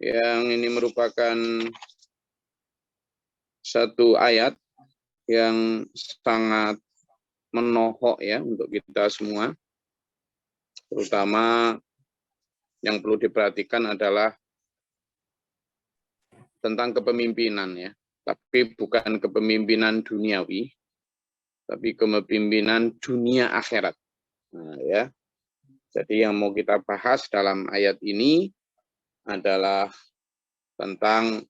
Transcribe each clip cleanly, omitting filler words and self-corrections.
yang ini merupakan satu ayat yang sangat menohok ya untuk kita semua. Terutama yang perlu diperhatikan adalah tentang kepemimpinan ya. Tapi bukan kepemimpinan duniawi, tapi kepemimpinan dunia akhirat. Nah, ya. Jadi yang mau kita bahas dalam ayat ini adalah tentang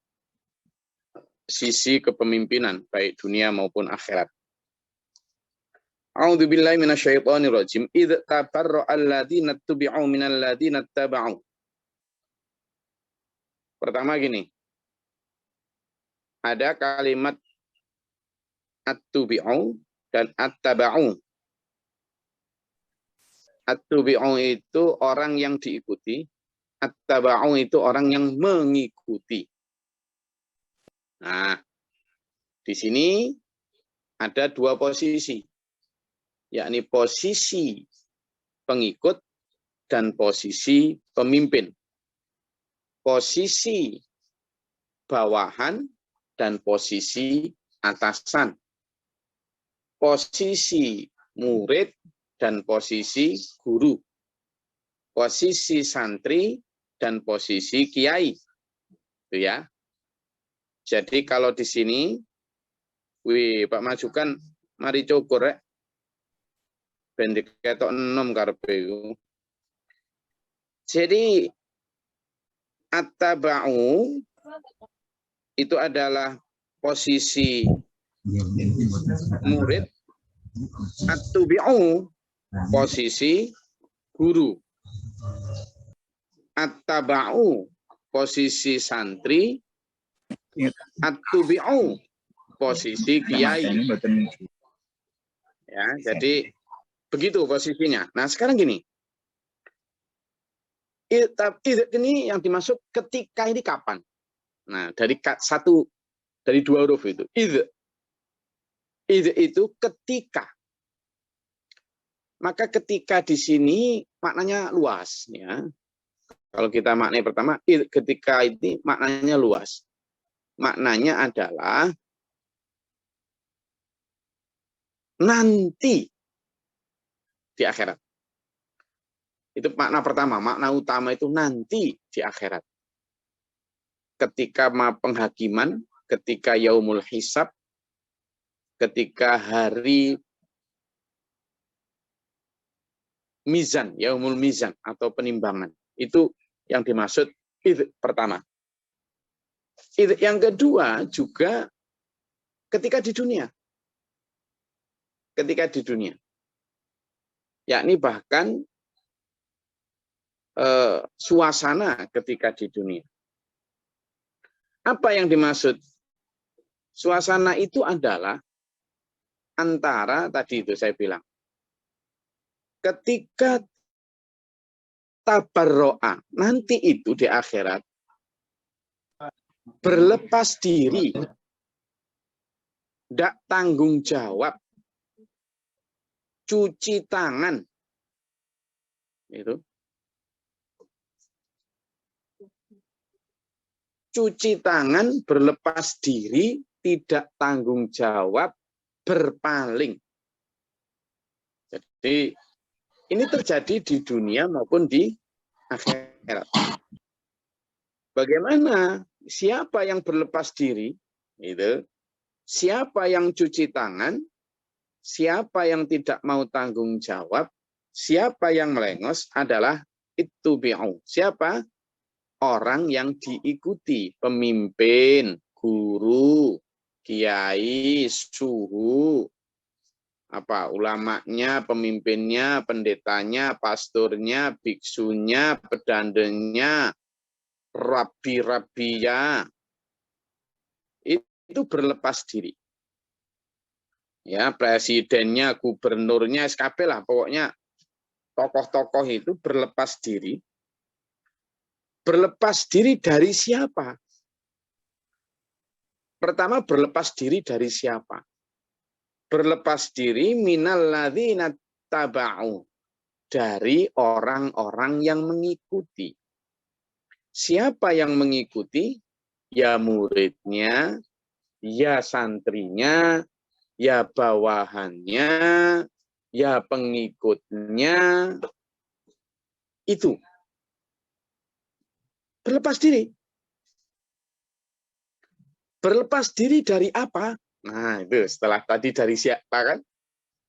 sisi kepemimpinan baik dunia maupun akhirat. A'udzubillahi minasyaitonirrajim. Idz tabarra'a alladziina tubi'u minal ladziina taba'u. Pertama gini. Ada kalimat at-tubi'u dan at-taba'u. At-tubi'u itu orang yang diikuti, at-taba'u itu orang yang mengikuti. Nah, di sini ada dua posisi, yakni posisi pengikut dan posisi pemimpin. Posisi bawahan dan posisi atasan. Posisi murid dan posisi guru, posisi santri dan posisi kiai, itu ya. Jadi kalau di sini, Pak majukan, mari cukur ya, pendek ketok 6 karpe. Jadi at-taba'u itu adalah posisi murid, at-tubi'u posisi guru, at-taba'u posisi santri, at-tubi'u posisi kiai. Ya, jadi begitu posisinya. Nah, sekarang gini. Ini yang dimaksud ketika ini kapan? Nah, dari dua huruf itu. Idz itu ketika. Maka ketika di sini maknanya luas ya. Kalau kita maknanya pertama, ketika ini maknanya luas. Maknanya adalah nanti di akhirat. Itu makna pertama, makna utama itu nanti di akhirat. Ketika penghakiman, ketika yaumul hisab, ketika hari mizan, yaumul mizan atau penimbangan. Itu yang dimaksud idz pertama. Idz yang kedua juga ketika di dunia. Ketika di dunia. Yakni bahkan suasana ketika di dunia. Apa yang dimaksud? Suasana itu adalah antara, tadi itu saya bilang, ketika tabarro'a, nanti itu di akhirat, berlepas diri, tidak tanggung jawab, cuci tangan, itu. Cuci tangan, berlepas diri, tidak tanggung jawab, berpaling. Jadi ini terjadi di dunia maupun di akhirat. Bagaimana? Siapa yang berlepas diri? Itu. Siapa yang cuci tangan? Siapa yang tidak mau tanggung jawab? Siapa yang melengos adalah ittubi'u. Siapa? Orang yang diikuti, pemimpin, guru, kiai, suhu, ulamanya, pemimpinnya, pendetanya, pastornya, biksunya, pedandengnya, rabi-rabiya. Itu berlepas diri. Ya, presidennya, gubernurnya, SKP lah, pokoknya tokoh-tokoh itu berlepas diri. Berlepas diri dari siapa? Pertama, berlepas diri dari siapa? Berlepas diri minal ladzina taba'u, dari orang-orang yang mengikuti. siapa yang mengikuti? Ya muridnya, ya santrinya, ya bawahannya, ya pengikutnya. Itu berlepas diri. Berlepas diri dari apa? Nah, itu setelah tadi dari siapa kan?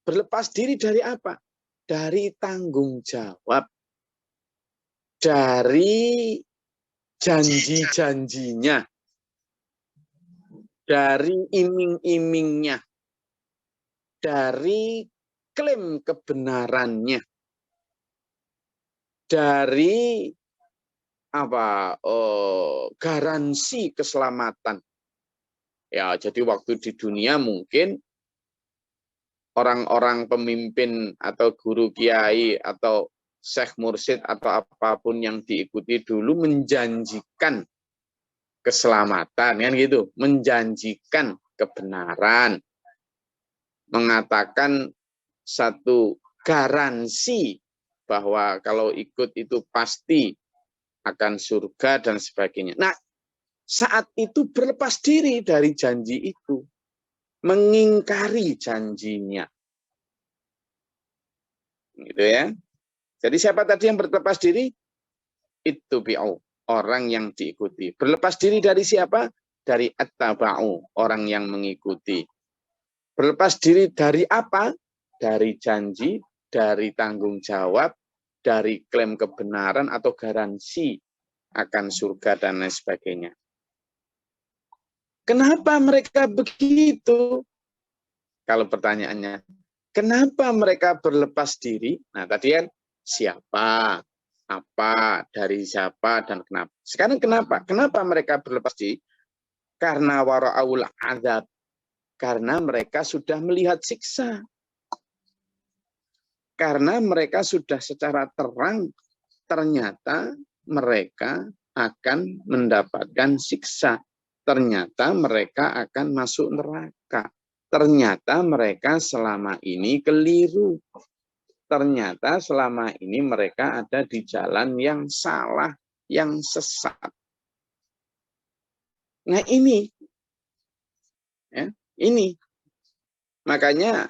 Berlepas diri dari apa? Dari tanggung jawab, dari janji-janjinya, dari iming-imingnya, dari klaim kebenarannya, dari garansi keselamatan. Ya, jadi waktu di dunia mungkin orang-orang pemimpin atau guru kiai atau syekh mursyid atau apapun yang diikuti dulu menjanjikan keselamatan, kan gitu, menjanjikan kebenaran, mengatakan satu garansi bahwa kalau ikut itu pasti akan surga dan sebagainya. Nah, saat itu berlepas diri dari janji itu, mengingkari janjinya. Gitu ya. Jadi siapa tadi yang berlepas diri? Itu bi'u, orang yang diikuti. Berlepas diri dari siapa? Dari attaba'u, orang yang mengikuti. Berlepas diri dari apa? Dari janji, dari tanggung jawab, dari klaim kebenaran atau garansi akan surga dan lain sebagainya. Kenapa mereka begitu? Kalau pertanyaannya, kenapa mereka berlepas diri? Nah, tadi kan siapa, apa, dari siapa, dan kenapa. Sekarang kenapa? Kenapa mereka berlepas diri? Karena wara'aul azab. Karena mereka sudah melihat siksa. Karena mereka sudah secara terang, ternyata mereka akan mendapatkan siksa. Ternyata mereka akan masuk neraka. Ternyata mereka selama ini keliru. Ternyata selama ini mereka ada di jalan yang salah, yang sesat. Nah ini, ya, ini. Makanya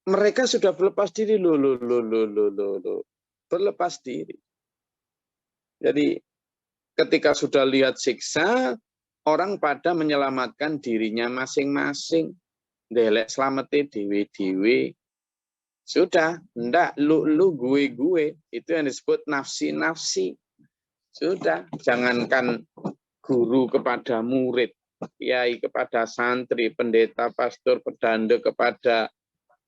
mereka sudah berlepas diri, berlepas diri. Jadi ketika sudah lihat siksa, orang pada menyelamatkan dirinya masing-masing. Delek selamete dewe-dewe. Sudah, enggak, lu, gue. Itu yang disebut nafsi-nafsi. Sudah, jangankan guru kepada murid, kiai kepada santri, pendeta, pastor, pedanda kepada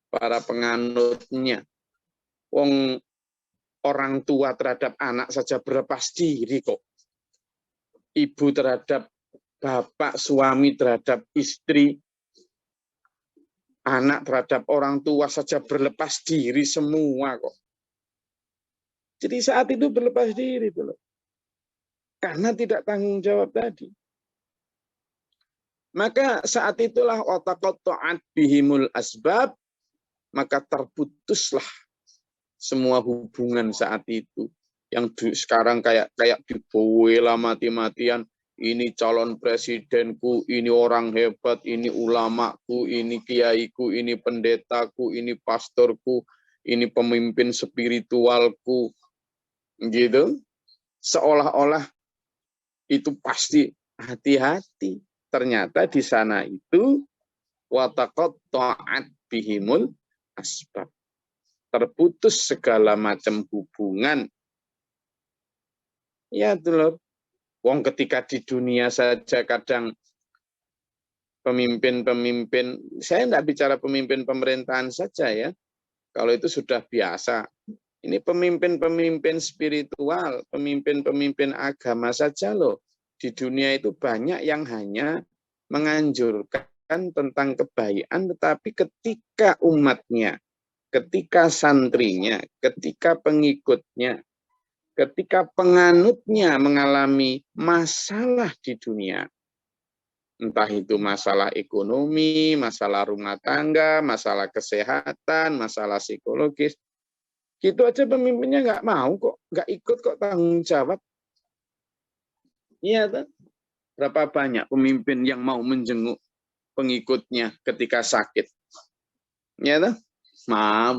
para penganutnya. Wong orang tua terhadap anak saja berlepas diri kok. Ibu terhadap bapak, suami terhadap istri, anak terhadap orang tua saja berlepas diri semua kok. Jadi saat itu berlepas diri tuh. Karena tidak tanggung jawab tadi. Maka saat itulah wataqatta'at bihimul asbab, maka terputuslah semua hubungan saat itu. Yang sekarang kayak dibawa mati-matian. Ini calon presidenku, ini orang hebat, ini ulamaku, ini kiaiku, ini pendetaku, ini pastorku, ini pemimpin spiritualku. Gitu. Seolah-olah itu pasti, hati-hati. Ternyata di sana itu wataqatta'at bihimul asbab. Terputus segala macam hubungan. Ya itu loh. Wong ketika di dunia saja kadang pemimpin-pemimpin, saya tidak bicara pemimpin pemerintahan saja ya. Kalau itu sudah biasa. Ini pemimpin-pemimpin spiritual, pemimpin-pemimpin agama saja loh. Di dunia itu banyak yang hanya menganjurkan tentang kebaikan, tetapi ketika umatnya, ketika santrinya, ketika pengikutnya, ketika penganutnya mengalami masalah di dunia, entah itu masalah ekonomi, masalah rumah tangga, masalah kesehatan, masalah psikologis, gitu aja pemimpinnya nggak mau kok, nggak ikut kok tanggung jawab. Iya, tuh. Berapa banyak pemimpin yang mau menjenguk pengikutnya ketika sakit? Ya, tuh.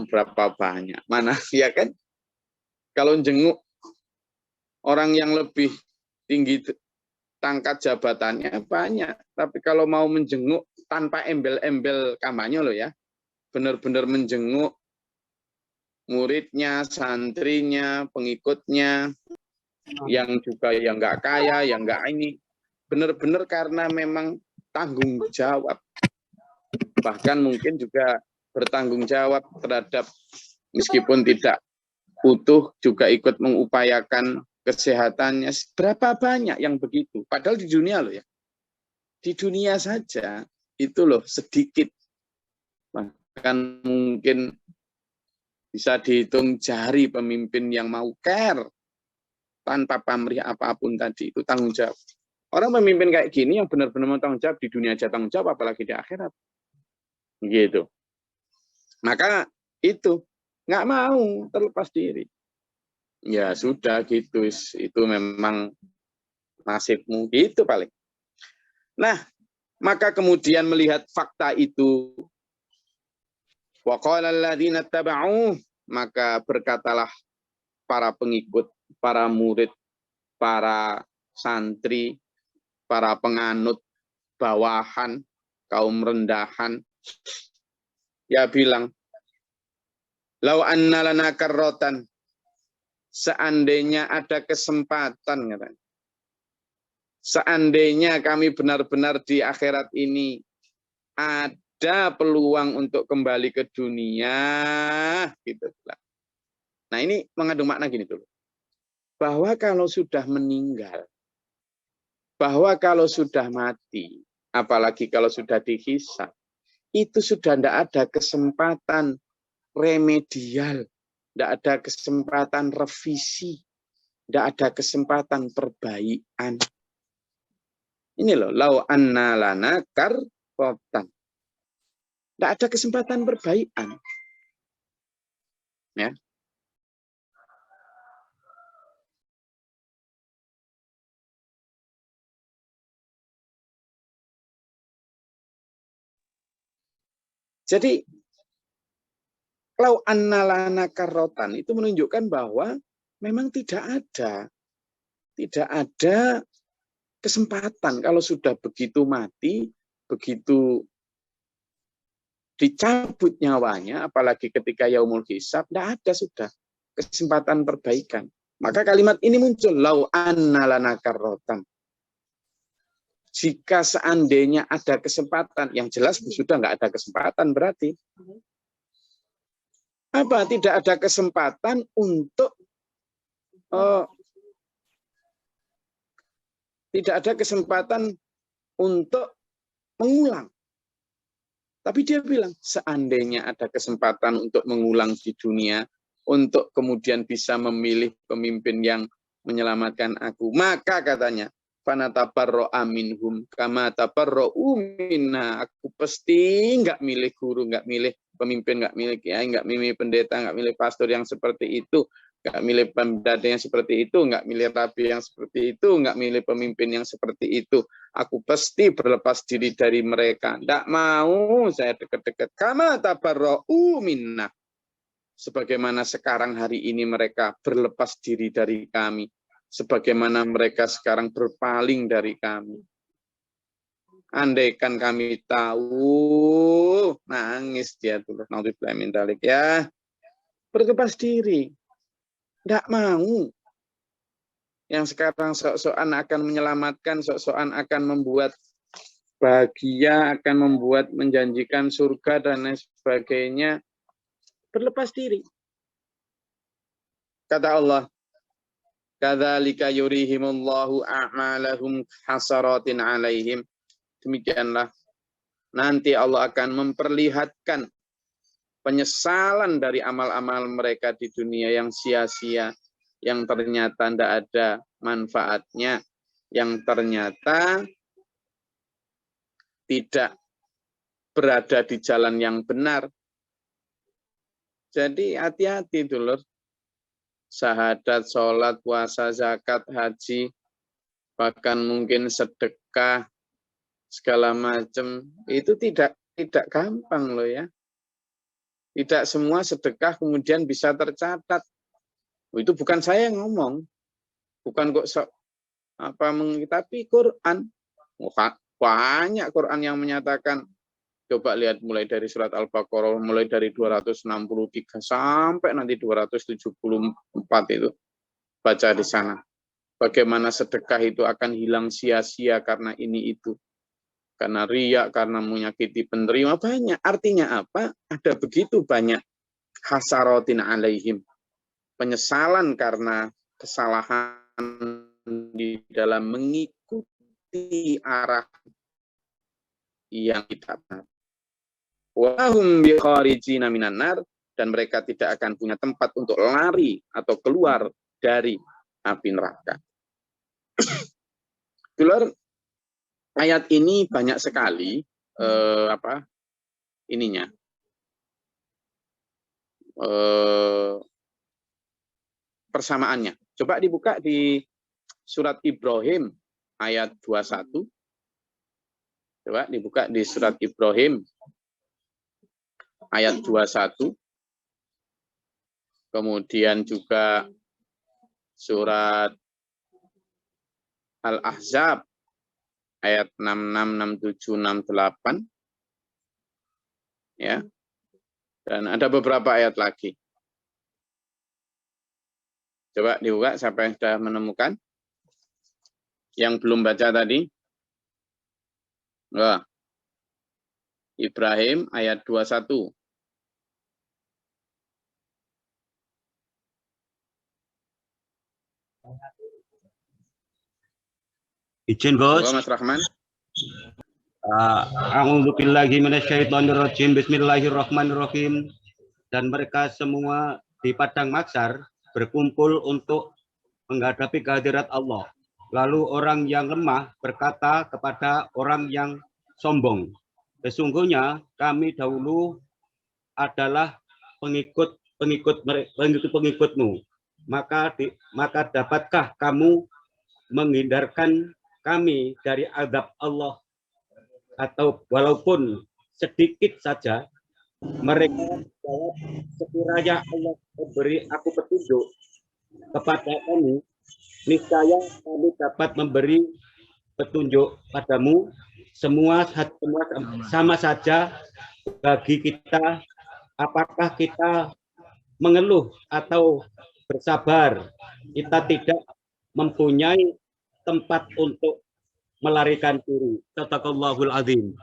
Berapa banyak? Mana, ya kan? Kalau jenguk orang yang lebih tinggi tangkat jabatannya banyak. Tapi kalau mau menjenguk tanpa embel-embel kampanye loh ya, benar-benar menjenguk muridnya, santrinya, pengikutnya, yang juga yang nggak kaya, yang nggak ini, benar-benar karena memang tanggung jawab. Bahkan mungkin juga bertanggung jawab terhadap meskipun tidak utuh juga ikut mengupayakan kesehatannya. Berapa banyak yang begitu? Padahal di dunia loh ya. Di dunia saja itu loh sedikit. Bahkan mungkin bisa dihitung jari pemimpin yang mau care tanpa pamrih apapun tadi. Itu tanggung jawab. Orang pemimpin kayak gini yang benar-benar mau tanggung jawab di dunia aja tanggung jawab, apalagi di akhirat. Gitu. Maka itu nggak mau terlepas diri. Ya sudah gitu, itu memang nasibmu gitu paling. Nah, maka kemudian melihat fakta itu, waqala alladziina taba'u, maka berkatalah para pengikut, para murid, para santri, para penganut bawahan, kaum rendahan, ya bilang, lau anna lana karrotan, seandainya ada kesempatan, katanya. Seandainya kami benar-benar di akhirat ini ada peluang untuk kembali ke dunia, gitu. Nah ini mengandung makna gini dulu, bahwa kalau sudah meninggal, bahwa kalau sudah mati, apalagi kalau sudah dihisab, itu sudah tidak ada kesempatan remedial, tidak ada kesempatan revisi, tidak ada kesempatan perbaikan. Ini loh, lau anna lana karrotan. Tidak ada kesempatan perbaikan. Ya. Jadi, lau anna lana karrotan itu menunjukkan bahwa memang tidak ada kesempatan kalau sudah begitu mati, begitu dicabut nyawanya, apalagi ketika yaumul hisab, tidak ada sudah kesempatan perbaikan. Maka kalimat ini muncul, lau anna lana karrotan. Jika seandainya ada kesempatan, yang jelas sudah nggak ada kesempatan berarti. Apa? Tidak ada kesempatan untuk tidak ada kesempatan untuk mengulang. Tapi dia bilang, seandainya ada kesempatan untuk mengulang di dunia, untuk kemudian bisa memilih pemimpin yang menyelamatkan aku, maka katanya, fanatabarro'a minhum kama tabarro'u minna. Aku pasti nggak milih guru, nggak milih pemimpin, nggak milih kiai, nggak milih pendeta, nggak milih pastor yang seperti itu, nggak milih pembeda yang seperti itu, nggak milih rabi yang seperti itu, nggak milih pemimpin yang seperti itu. Aku pasti berlepas diri dari mereka. Nggak mau saya dekat-dekat. Kama tabarro'u minna. Sebagaimana sekarang hari ini mereka berlepas diri dari kami. Sebagaimana mereka sekarang berpaling dari kami. Andaikan kami tahu, nangis dia tuh. Naudzubillah min dzalik ya. Berlepas diri. Nggak mau. Yang sekarang sok-sokan akan menyelamatkan, sok-sokan akan membuat bahagia, akan membuat menjanjikan surga dan lain sebagainya, berlepas diri. Kata Allah, kadzalika yurihimullahu a'malahum hasaratin 'alaihim. Demikianlah nanti Allah akan memperlihatkan penyesalan dari amal-amal mereka di dunia yang sia-sia, yang ternyata tidak ada manfaatnya, yang ternyata tidak berada di jalan yang benar. Jadi hati-hati dulur. Syahadat, sholat, puasa, zakat, haji, bahkan mungkin sedekah segala macam, itu tidak gampang loh ya. Tidak semua sedekah kemudian bisa tercatat. Itu bukan saya yang ngomong, bukan kok tapi Quran. Banyak Quran yang menyatakan, coba lihat mulai dari surat Al-Baqarah, mulai dari 263 sampai nanti 274 itu, baca di sana. Bagaimana sedekah itu akan hilang sia-sia karena ini itu. Karena riya, karena menyakiti penerima, banyak. Artinya apa? Ada begitu banyak hasaratin alaihim. Penyesalan karena kesalahan di dalam mengikuti arah yang kita tahu. Wahum bi kharijina minan nar, dan mereka tidak akan punya tempat untuk lari atau keluar dari api neraka. Keluar ayat ini banyak sekali persamaannya. Coba dibuka di surat Ibrahim ayat 21. Coba dibuka di surat Ibrahim ayat 21. Kemudian juga surat Al-Ahzab ayat 66, 67, 68. Ya. Dan ada beberapa ayat lagi. Coba dibuka siapa yang sudah menemukan. Yang belum baca tadi. Wah. Ibrahim ayat 21. Izin, Bos. Mas Rahman. A'udzu billahi minasyaitonir rajim. Bismillahirrahmanirrahim. Dan mereka semua di padang mahsyar berkumpul untuk menghadapi kehadirat Allah. Lalu orang yang lemah berkata kepada orang yang sombong, sesungguhnya kami dahulu adalah pengikutmu. Maka dapatkah kamu menghindarkan kami dari azab Allah, atau walaupun sedikit saja? Mereka jawab, sekiranya Allah memberi aku petunjuk kepada kami, niscaya kami dapat memberi petunjuk padamu. Semua sama saja bagi kita, apakah kita mengeluh atau bersabar. Kita tidak mempunyai tempat untuk melarikan diri. Sadaqallahul azim.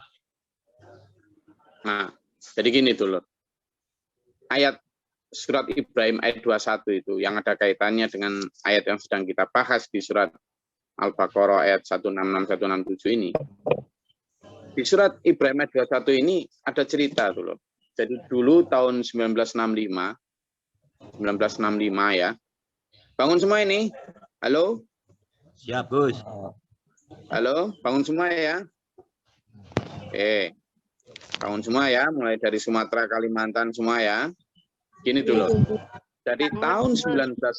Nah, jadi gini dulu. Ayat surat Ibrahim ayat 21 itu yang ada kaitannya dengan ayat yang sedang kita bahas di surat Al-Baqarah ayat 166 167 ini. Di surat Ibrahim ayat 21 ini ada cerita dulu. Jadi dulu tahun 1965 ya. Bangun semua ini. Halo? Siap, Bos. Halo, bangun semua ya. Bangun semua ya, mulai dari Sumatera, Kalimantan semua ya. Gini dulu. Jadi tahun 1965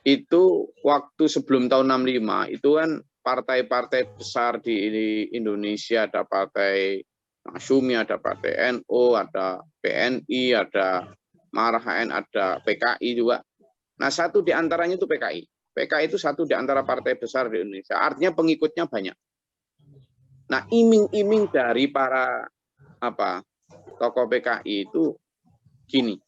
itu waktu sebelum tahun 65 itu kan partai-partai besar di Indonesia, ada Partai Masyumi, ada Partai NU, ada PNI, ada Marhaen, ada PKI juga. Nah, satu di antaranya itu PKI. PKI itu satu di antara partai besar di Indonesia. Artinya pengikutnya banyak. Nah, iming-iming dari para tokoh PKI itu gini,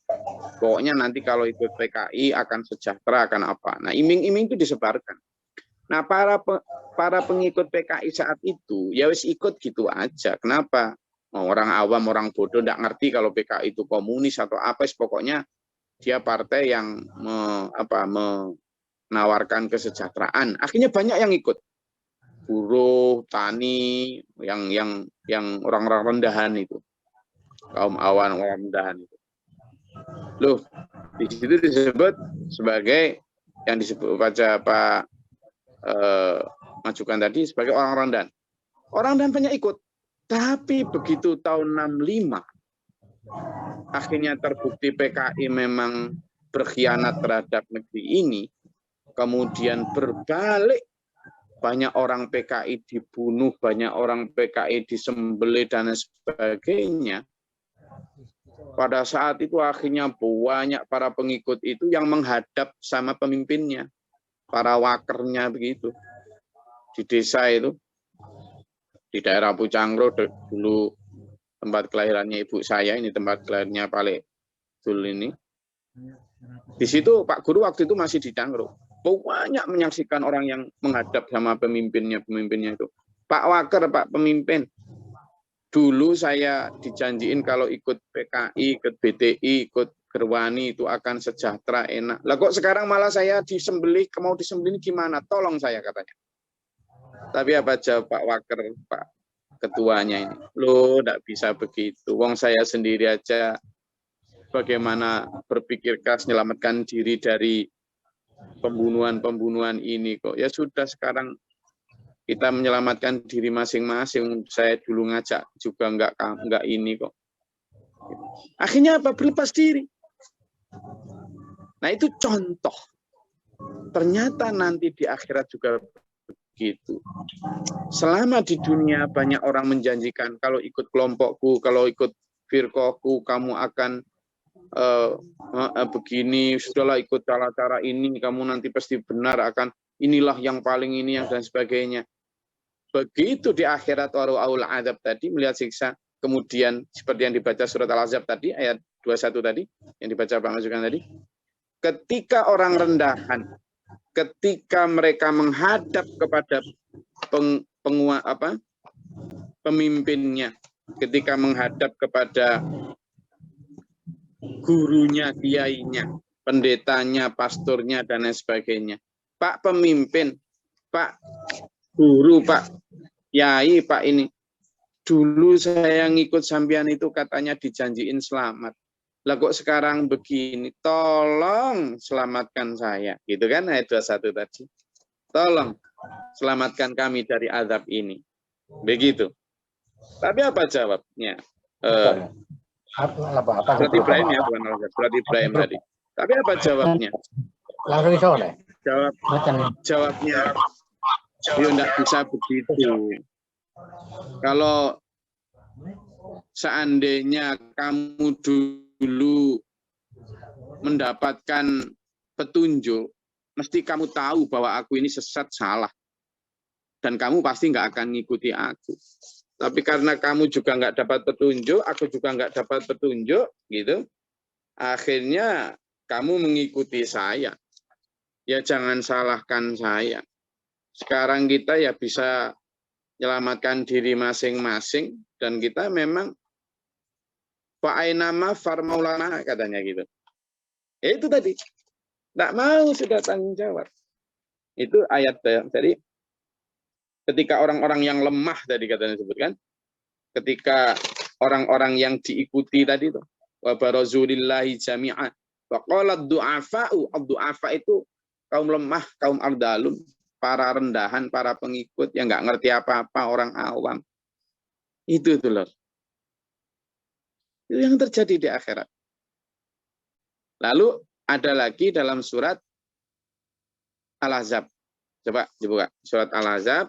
pokoknya nanti kalau ikut PKI akan sejahtera, akan apa. Nah, iming-iming itu disebarkan. Nah, para pengikut PKI saat itu, ya wis ikut gitu aja. Kenapa? Orang awam, orang bodoh, nggak ngerti kalau PKI itu komunis atau apa. Pokoknya dia partai yang menawarkan kesejahteraan. Akhirnya banyak yang ikut. Buruh, tani, yang orang-orang rendahan itu. Kaum awan, orang rendahan itu. Loh, di situ disebut sebagai yang disebut baca Pak majukan tadi sebagai orang rendahan. Orang rendahan banyak ikut. Tapi begitu tahun 65 akhirnya terbukti PKI memang berkhianat terhadap negeri ini, kemudian berbalik, banyak orang PKI dibunuh, banyak orang PKI disembelih dan sebagainya. Pada saat itu akhirnya banyak para pengikut itu yang menghadap sama pemimpinnya, para wakernya begitu. Di desa itu, di daerah Pucangro dulu tempat kelahirannya ibu saya, ini tempat kelahirannya Pak Dul ini. Di situ Pak Guru waktu itu masih di Cangro. Banyak menyaksikan orang yang menghadap sama pemimpinnya itu. Pak Waker, Pak pemimpin. Dulu saya dijanjiin kalau ikut PKI, ikut BTI, ikut Gerwani itu akan sejahtera, enak. Lah kok sekarang malah saya disembelih, mau disembelih gimana? Tolong saya katanya. Tapi apa jawab Pak Waker, Pak ketuanya ini? Loh, enggak bisa begitu. Wong saya sendiri aja bagaimana berpikir keras menyelamatkan diri dari pembunuhan ini kok. Ya sudah, sekarang kita menyelamatkan diri masing-masing. Saya dulu ngajak juga enggak ini kok. Akhirnya apa? Berlepas diri. Nah itu contoh. Ternyata nanti di akhirat juga begitu. Selama di dunia banyak orang menjanjikan kalau ikut kelompokku, kalau ikut firqahku, kamu akan begini, sudahlah ikut cara-cara ini, kamu nanti pasti benar, akan inilah yang paling ini yang dan sebagainya. Begitu di akhirat waru'aul azab tadi, melihat siksa, kemudian seperti yang dibaca surat Al-Ahzab tadi, ayat 21 tadi, yang dibaca Pak Masukan tadi, ketika orang rendahan, ketika mereka menghadap kepada pemimpinnya, ketika menghadap kepada gurunya, kiainya, pendetanya, pastornya, dan lain sebagainya. Pak pemimpin, Pak guru, Pak kiai, Pak ini. Dulu saya ngikut sampean itu katanya dijanjiin selamat. Lah kok sekarang begini? Tolong selamatkan saya. Gitu kan ayat 21 tadi. Tolong selamatkan kami dari azab ini. Begitu. Tapi apa jawabnya? Surat Ibrahim ya, bukan Al-Azhar. Surat Ibrahim tadi. Tapi apa jawabnya? Jawabnya, ya enggak bisa begitu. Kalau seandainya kamu dulu mendapatkan petunjuk, mesti kamu tahu bahwa aku ini sesat, salah. Dan kamu pasti nggak akan ngikuti aku. Tapi karena kamu juga nggak dapat petunjuk, aku juga nggak dapat petunjuk, gitu. Akhirnya kamu mengikuti saya. Ya jangan salahkan saya. Sekarang kita ya bisa menyelamatkan diri masing-masing, dan kita memang fa'ainama farmaulana katanya gitu. Ya itu tadi. Nggak mau sudah tanggung jawab. Itu ayat tadi. Ketika orang-orang yang lemah tadi katanya disebutkan, ketika orang-orang yang diikuti tadi itu, wa barazulillahi jami'an, wa qala du'afa'u, ad-du'afa itu kaum lemah, kaum ardalun, para rendahan, para pengikut yang nggak ngerti apa-apa, orang awam. Itu loh. Itu yang terjadi di akhirat. Lalu ada lagi dalam surat Al-Ahzab. Coba dibuka surat Al-Ahzab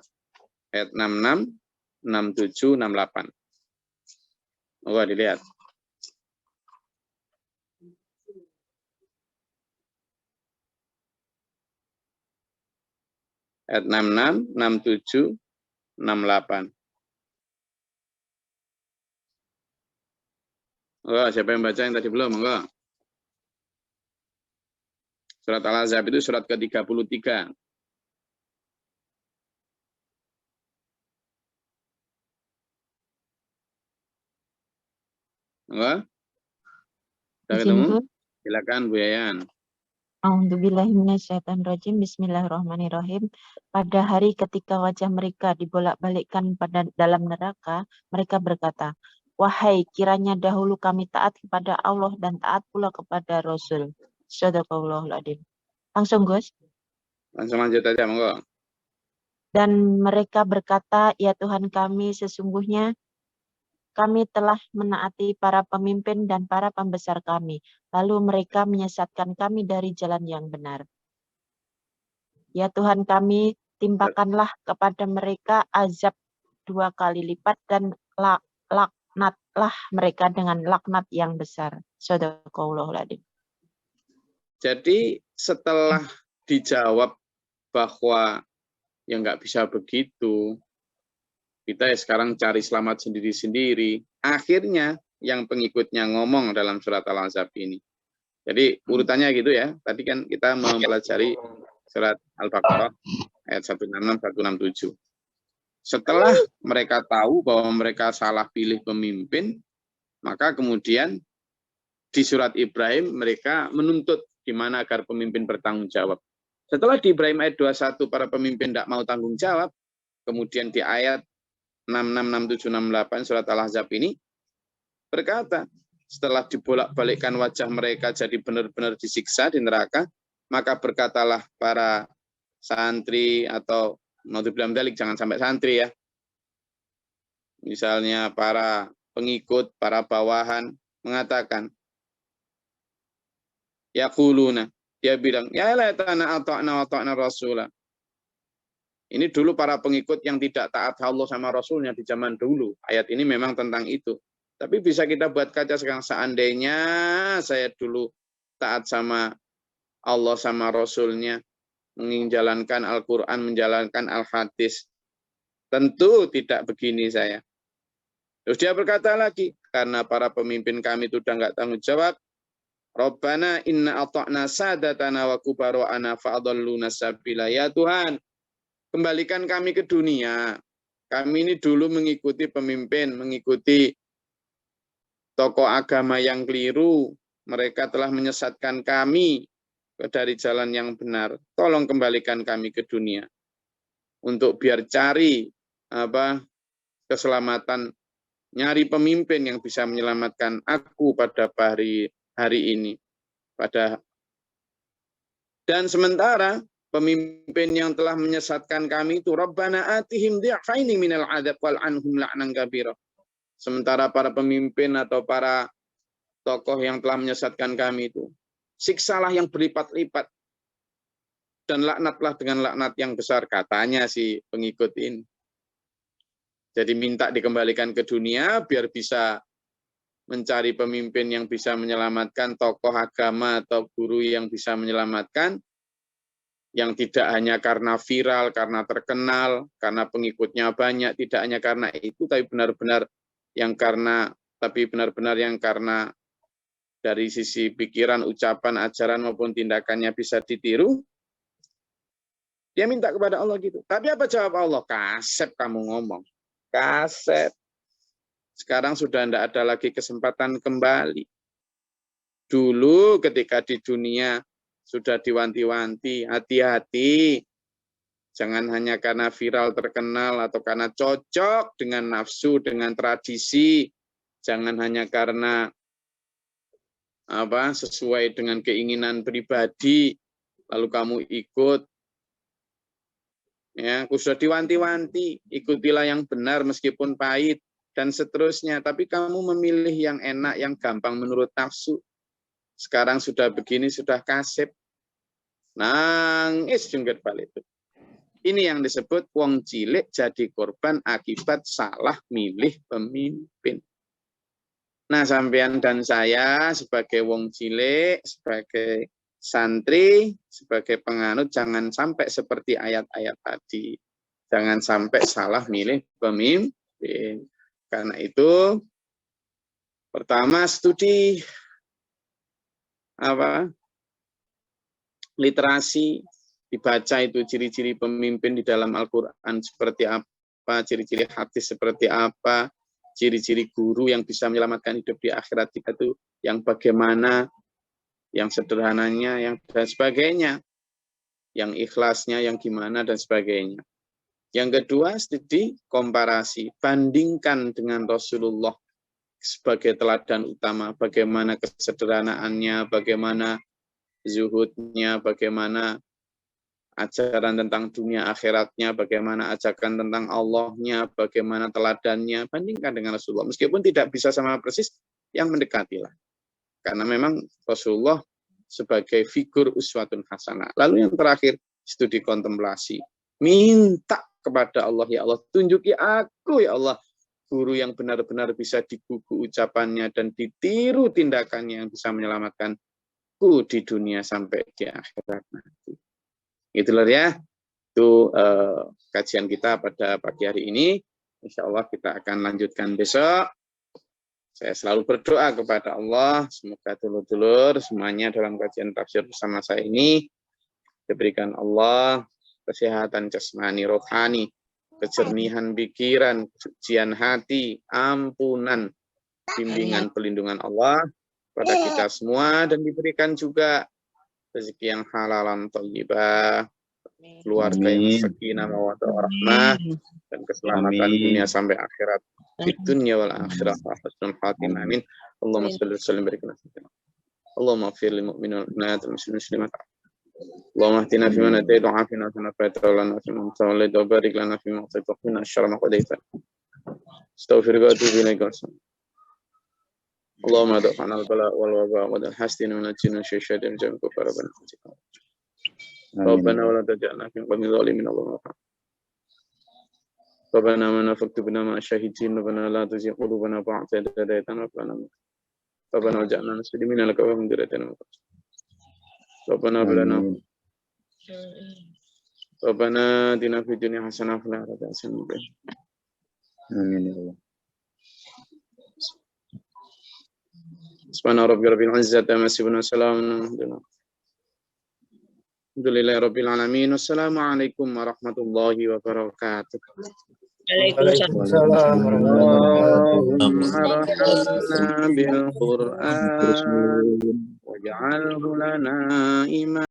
ayat 66, 67, 68. Oh, dilihat. Ayat 66, 67, 68. Oh, siapa yang baca yang tadi belum? Enggak. Surat Al-Ahzab itu surat ke-33. Enggak? Sudah ketemu? Silakan Bu Yayan. A'udzubillahiminasyaitonirrajim. Bismillahirrahmanirrahim. Pada hari ketika wajah mereka dibolak-balikkan pada dalam neraka, mereka berkata, wahai, kiranya dahulu kami taat kepada Allah dan taat pula kepada Rasul. Shadaqallahul adzim. Langsung, Gus. Langsung lanjut aja, monggo. Dan mereka berkata, ya Tuhan kami, sesungguhnya kami telah menaati para pemimpin dan para pembesar kami. Lalu mereka menyesatkan kami dari jalan yang benar. Ya Tuhan kami, timpakanlah kepada mereka azab 2 kali lipat dan laknatlah mereka dengan laknat yang besar. Shadaqallahul adzim. Jadi setelah dijawab bahwa ya nggak bisa begitu, kita ya sekarang cari selamat sendiri-sendiri. Akhirnya yang pengikutnya ngomong dalam surat Al-Ahzab ini. Jadi urutannya gitu ya. Tadi kan kita mempelajari surat Al-Baqarah ayat 166, 167. Setelah mereka tahu bahwa mereka salah pilih pemimpin, maka kemudian di surat Ibrahim mereka menuntut gimana agar pemimpin bertanggung jawab. Setelah di Ibrahim ayat 21 para pemimpin tidak mau tanggung jawab, kemudian di ayat 66, 67, 68 surat Al-Ahzab ini berkata, setelah dibolak-balikkan wajah mereka jadi benar-benar disiksa di neraka, maka berkatalah para santri atau naudzubillah dzalik, jangan sampai santri ya. Misalnya para pengikut, para bawahan mengatakan, yaquluna, dia bilang, ya laitana ata'na rasulah. Ini dulu para pengikut yang tidak taat Allah sama Rasulnya di zaman dulu. Ayat ini memang tentang itu. Tapi bisa kita buat kaca sekarang, seandainya saya dulu taat sama Allah sama Rasulnya, menjalankan Al-Quran, menjalankan Al-Hadis, tentu tidak begini saya. Terus dia berkata lagi, karena para pemimpin kami itu udah nggak tanggung jawab, Rabbana inna ata'na sadatana wa kubaro'ana fa'adalluna sabila. Ya Tuhan, kembalikan kami ke dunia. Kami ini dulu mengikuti pemimpin, mengikuti tokoh agama yang keliru. Mereka telah menyesatkan kami dari jalan yang benar. Tolong kembalikan kami ke dunia. Untuk biar cari keselamatan, nyari pemimpin yang bisa menyelamatkan aku pada hari ini. Dan sementara pemimpin yang telah menyesatkan kami itu Rabbana atihim dhi'faini minal adzab wal anhum la'nan kabira. Sementara para pemimpin atau para tokoh yang telah menyesatkan kami itu, siksalah yang berlipat-lipat dan laknatlah dengan laknat yang besar, katanya si pengikut ini. Jadi minta dikembalikan ke dunia biar bisa mencari pemimpin yang bisa menyelamatkan, tokoh agama atau guru yang bisa menyelamatkan, yang tidak hanya karena viral, karena terkenal, karena pengikutnya banyak, tidak hanya karena itu, tapi benar-benar yang karena dari sisi pikiran, ucapan, ajaran maupun tindakannya bisa ditiru. Dia minta kepada Allah gitu. Tapi apa jawab Allah? Kasep kamu ngomong. Kasep. Sekarang sudah tidak ada lagi kesempatan kembali. Dulu ketika di dunia sudah diwanti-wanti, hati-hati. Jangan hanya karena viral terkenal atau karena cocok dengan nafsu, dengan tradisi. Jangan hanya karena sesuai dengan keinginan pribadi, lalu kamu ikut. Ya, sudah diwanti-wanti, ikutilah yang benar meskipun pahit dan seterusnya. Tapi kamu memilih yang enak, yang gampang menurut nafsu. Sekarang sudah begini, sudah kasep. Nangis jungkir balik itu. Ini yang disebut wong cilik jadi korban akibat salah milih pemimpin. Nah, sampean dan saya sebagai wong cilik, sebagai santri, sebagai penganut, jangan sampai seperti ayat-ayat tadi. Jangan sampai salah milih pemimpin. Karena itu, pertama studi literasi, dibaca itu ciri-ciri pemimpin di dalam Al-Quran seperti apa, ciri-ciri hadis seperti apa, ciri-ciri guru yang bisa menyelamatkan hidup di akhirat kita itu yang bagaimana, yang sederhananya, yang dan sebagainya, yang ikhlasnya, yang gimana dan sebagainya. Yang kedua, studi komparasi, bandingkan dengan Rasulullah sebagai teladan utama, bagaimana kesederhanaannya, bagaimana zuhudnya, bagaimana ajaran tentang dunia akhiratnya, bagaimana ajakan tentang Allahnya, bagaimana teladannya, bandingkan dengan Rasulullah. Meskipun tidak bisa sama persis, yang mendekatilah. Karena memang Rasulullah sebagai figur uswatun hasanah. Lalu yang terakhir, Itu dikontemplasi. Minta kepada Allah, ya Allah, tunjuki aku, ya Allah, guru yang benar-benar bisa digugu ucapannya dan ditiru tindakannya yang bisa menyelamatkanku di dunia sampai di akhirat nanti. Itulah ya, itu kajian kita pada pagi hari ini. Insya Allah kita akan lanjutkan besok. Saya selalu berdoa kepada Allah, semoga dulur-dulur semuanya dalam kajian tafsir bersama saya ini diberikan Allah kesehatan jasmani rohani, kejernihan pikiran, kesucian hati, ampunan, bimbingan pelindungan Allah pada kita semua, dan diberikan juga rezeki yang halalan thayyibah, keluarga yang sakinah mawaddah warahmah, dan keselamatan dunia sampai akhirat. Di dunia wal akhirah husnul khatimah. Amin. Allahumma shalli wa sallim barik ala sayyidina. Allahumma ighfir lil mu'minina wal mu'minat wal muslimin. Allahumma ihdina fi man hadayta wa 'afina fi man afayta wa lana fi man tawallayta wa barik lana fi ma a'tayta wa qina syarra ma qadaita. Astaghfiruka wa atubu ilaik. Allahumma da'fana al-bala wal waba wa al-hasdin min al-jinn wa syaitan jami'an kufara bana. Rabbana wa la taj'alna fi qawmi zalimin. Allahumma Rabbana ma faktubna ma syahidin. Rabbana la tuzigh qulubana ba'da idh hadaytana wa hab lana min Rabbana waj'alna muslimin laka wa min dhurriyyatina Rabbana hab lana Rabbana atina fid dunya hasanah wa fil akhirati hasanah. Amin ya Allah. Subhana rabbika rabbil izzati amma yasifun wa salamun alhamdulillahi rabbil alamin. Wassalamualaikum warahmatullahi wabarakatuh. Waalaikumsalam Allahumma rahmna bil Qur'an waj'alhu lana imam.